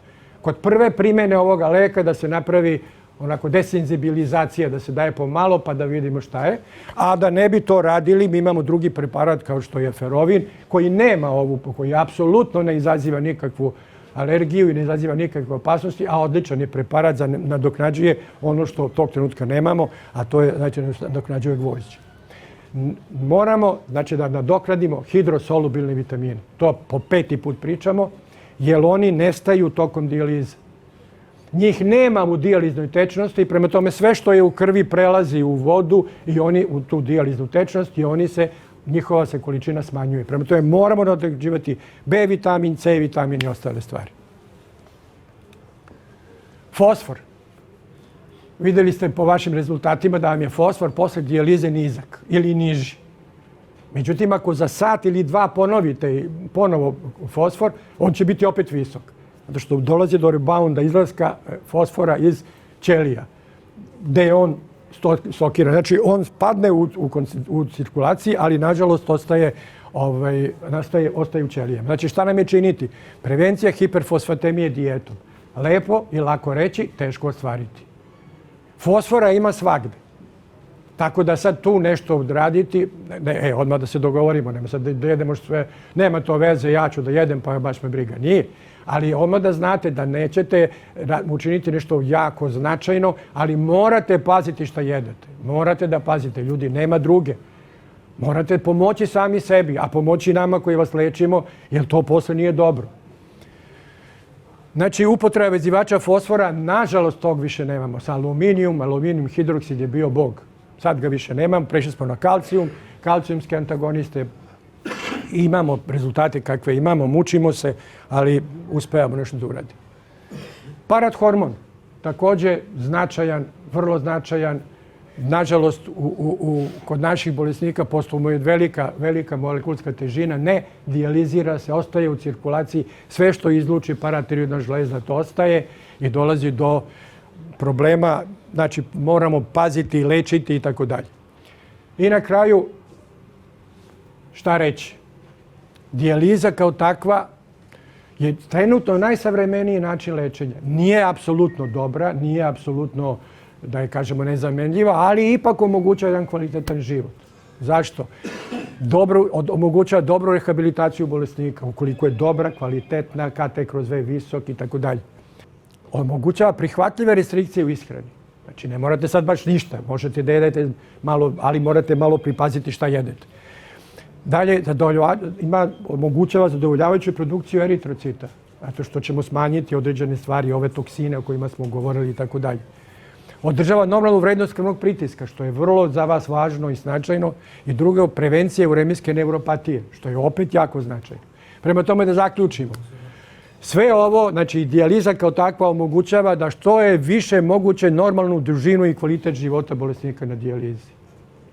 kod prve primjene ovoga leka da se napravi onako desenzibilizacija, da se daje pomalo pa da vidimo šta je. A da ne bi to radili, mi imamo drugi preparat kao što je ferovin, koji nema koji apsolutno ne izaziva nikakvu alergiju i ne izaziva nikakve opasnosti, a odličan je preparat za nadoknađuje ono što tog trenutka nemamo, a to je, znači, nadoknađuje gvožđe. Moramo, znači, da nadoknadimo hidrosolubilne vitamine. To po 5. put pričamo, jer oni nestaju tokom dijalize. Njih nema u dijaliznoj tečnosti, prema tome sve što je u krvi prelazi u vodu i oni u tu dijaliznu tečnost i njihova se količina smanjuje. Prema tome moramo nadoknađivati B vitamin, C vitamin i ostale stvari. Fosfor. Vidjeli ste po vašim rezultatima da vam je fosfor posle dijalize nizak ili niži. Međutim, ako za sat ili 2 ponovite ponovo fosfor, on će biti opet visok. Zato što dolazi do rebounda, izlaska fosfora iz ćelija, gde je on stokiran. Znači, on padne u cirkulaciji, ali nažalost ostaje u ćelijama. Znači, šta nam je činiti? Prevencija hiperfosfatemije dijetom. Lepo i lako reći, teško ostvariti. Fosfora ima svagde. Tako da sad tu nešto odraditi, odmah da se dogovorimo, nema sad da jedemo sve, nema to veze, ja ću da jedem pa baš me briga. Nije. Ali odmah da znate da nećete učiniti nešto jako značajno, ali morate paziti šta jedete. Morate da pazite, ljudi, nema druge. Morate pomoći sami sebi, a pomoći nama koji vas lečimo, jer to posle nije dobro. Znači, upotreba vezivača fosfora, nažalost, tog više nemamo. Sa aluminijum hidroksid je bio bog. Sad ga više nemamo, prešli smo na kalcijum, kalcijumske antagoniste. Imamo rezultate kakve imamo, mučimo se, ali uspevamo nešto da uradimo. Parathormon, također značajan, vrlo značajan. Nažalost, kod naših bolesnika postoji velika molekulska težina, ne dijalizira se, ostaje u cirkulaciji. Sve što izluči paratiroidna žlezda, to ostaje i dolazi do problema. Znači, moramo paziti, lečiti i tako dalje. I na kraju, šta reći? Dijaliza kao takva je trenutno najsavremeniji način lečenja. Nije apsolutno dobra, nije apsolutno, da je kažemo, nezamenljiva, ali ipak omogućava jedan kvalitetan život. Zašto? Omogućava dobru rehabilitaciju bolesnika, ukoliko je dobra, kvalitetna, KT/V visok i tako dalje. Omogućava prihvatljive restrikcije u ishrani. Znači, ne morate sad baš ništa. Možete da jedete malo, ali morate malo pripaziti šta jedete. Dalje, omogućava zadovoljavajuću produkciju eritrocita, zato što ćemo smanjiti određene stvari, ove toksine o kojima smo govorili i tako dalje. Održava normalnu vrednost krvnog pritiska, što je vrlo za vas važno i značajno. I drugo, prevencije uremijske neuropatije, što je opet jako značajno. Prema tome da zaključimo. Sve ovo, znači dijaliza kao takva omogućava da što je više moguće normalnu dužinu i kvalitet života bolesnika na dijalizi.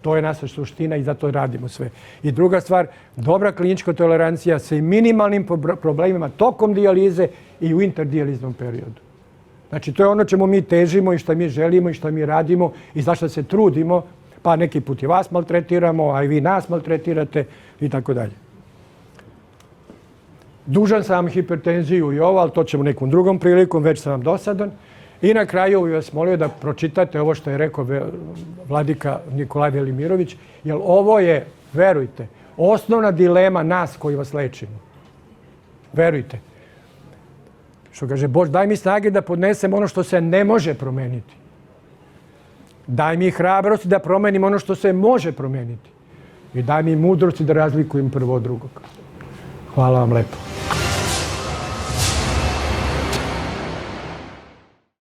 To je naša suština i zato radimo sve. I druga stvar, dobra klinička tolerancija sa minimalnim problemima tokom dijalize i u interdijaliznom periodu. Znači, to je ono čemu mi težimo i što mi želimo i što mi radimo i zašto se trudimo, pa neki put i vas maltretiramo, a i vi nas maltretirate i tako dalje. Dužan sam hipertenziju i ovo, ali to ćemo nekom drugom prilikom, već sam vam dosadan. I na kraju bih vas molio da pročitate ovo što je rekao vladika Nikolaj Velimirović, jer ovo je, verujte, osnovna dilema nas koji vas lečimo. Verujte. Što kaže, Bože, daj mi snage da podnesem ono što se ne može promeniti. Daj mi hrabrosti da promenim ono što se može promeniti. I daj mi mudrosti da razlikujem prvo od drugog. Hvala vam lepo.